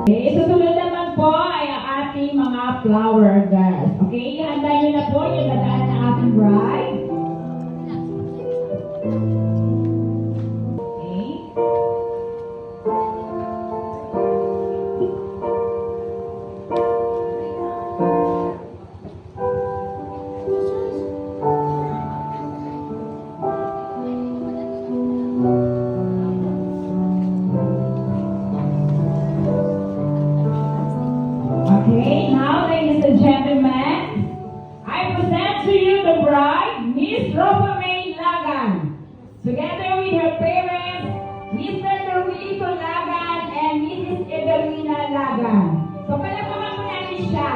Okay, susunod naman po ay ang ating mga flower girls. Okay, handa nyo na po yung dadaan ng ating bride. Okay, now, ladies and gentlemen, I present to you the bride, Miss Rosa May Lagan, together with her parents, Mr. Dorito Lagan and Mrs. Edelina Lagan. So, palakpakan mo natin siya.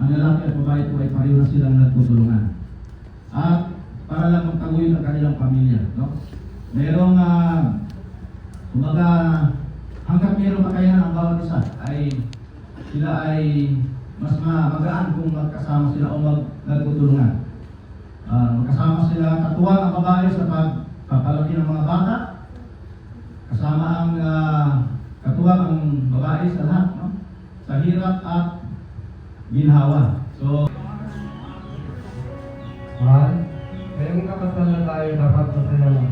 Ang lalaki at babae po ay pareho na silang nagtutulungan. At para lang magtaguyod ang kanilang pamilya. No? Merong, kumbaga, hanggang mayroong kakayahan ang bawat isa, ay sila ay mas magaan kung magkasama sila o nagtutulungan. Magkasama sila, katuwang ang babae sa pagpapalaki ng mga bata, kasama ang katuwang ang babae sa lahat, no? Sa hirap at ginhawa. So, mahal, ngayong kakasal na tayo dapat masaya lang.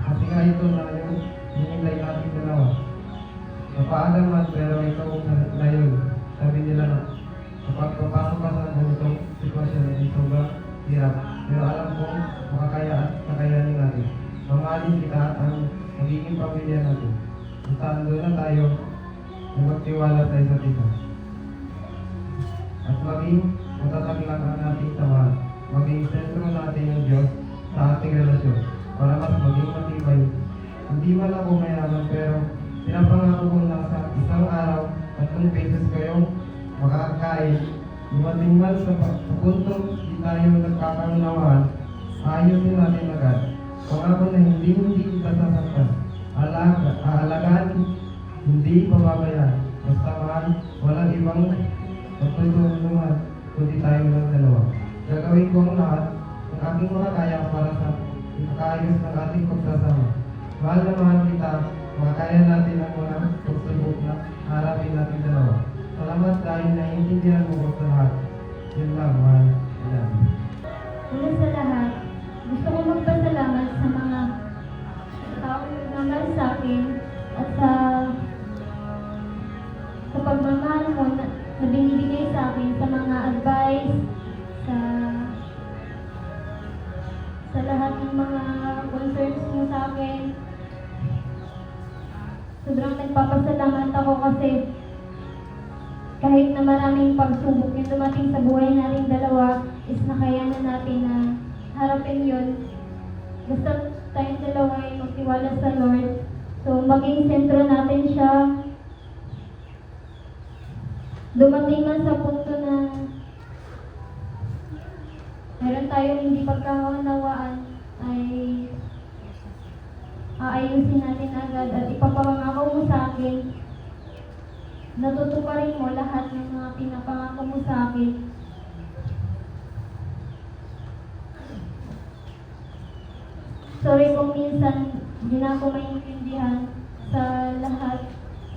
Kasi nga ito na yung hinilay natin dalawa. Mapaalam man pero ikaw na yun. Sabi nila na kapag papasok ka sa ganitong sitwasyon ay sobrang hirap. Pero alam ko makakaya at kakayanin natin. Mamahalin kita at ang magiging pamilya natin. Kung saan doon na tayo na magtiwala sa isa't isa. At maging matatag lang ang ating samahan. Maging sentro natin ng Diyos sa ating relasyon para mas maging matibay. Hindi man ako mayaman pero pinapangako ko na sa isang araw 3 beses kayong makakain. Dumating man sa puntong di tayo nagkakaunawaan, ayusin natin agad. Pangako na hindi kita sasaktan. Aalagaan, hindi pababayaan. Basta mahal, walang ibang pagtutulungan kundi tayo ng dalawa. Gagawin ko ang lahat ng aking makakaya para sa ikakaayos ng ating pagsasama. Mahal na mahal kita, makakaya natin ang mga pagsubok na harapin natin dalawa. Salamat dahil naiintindihan mo ko sa lahat. Yun lang, mahal. Ayan. Una sa lahat, gusto ko magpasalamat sa mga taong nagmamahal sa akin at sa pagmamahal mo na binibigay sa akin sa mga advice, sa lahat ng mga concerns mo sa akin. Sobrang nagpapasalamat ako kasi kahit na maraming pagsubok yung dumating sa buhay nating dalawa is nakayanan natin na harapin yun. Basta tayong dalawa ay magtiwala sa Lord. So maging sentro natin siya. Dumating man sa punto na meron tayong hindi pagkakaunawaan ay aayusin natin agad at ipapangako mo sa akin. Natutuparin mo lahat ng mga pinapangako mo sa akin. Sorry kung minsan hindi na ako maintindihan sa lahat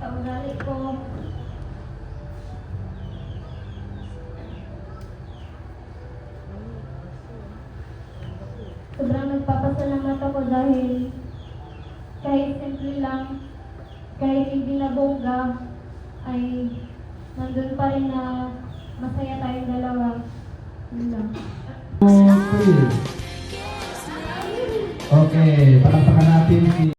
sa ugali ko. Sobrang nagpapasalamat ako dahil kahit simple lang, kahit hindi na bongga, ay nandun pa rin na masaya tayong dalawa. Yun lang. okay, palakpakan natin si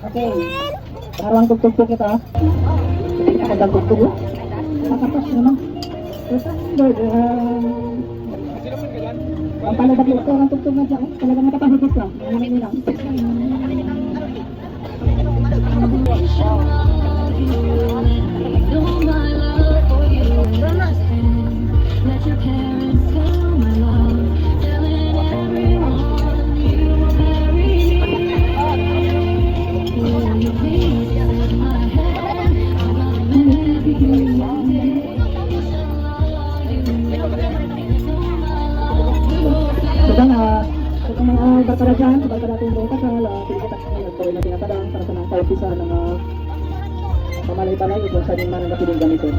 Okay. Parang tugtog po kita. Magandang tugtog oh. Nakapos naman. Ang palabag ito, ang tugtog na dyan. Talagang nakapahigit lang. Namin nilang. Let your parents feel my love, telling everyone you marry me. Will you please hold my hand? I'm gonna marry you one day. So kung mga barkada dyan, sa barkada ating buong kasal, pinigitak sa mga na tinatadang para sa mga kaumpisa ng pamalay-palay ito sa din man ang napiling gamitin.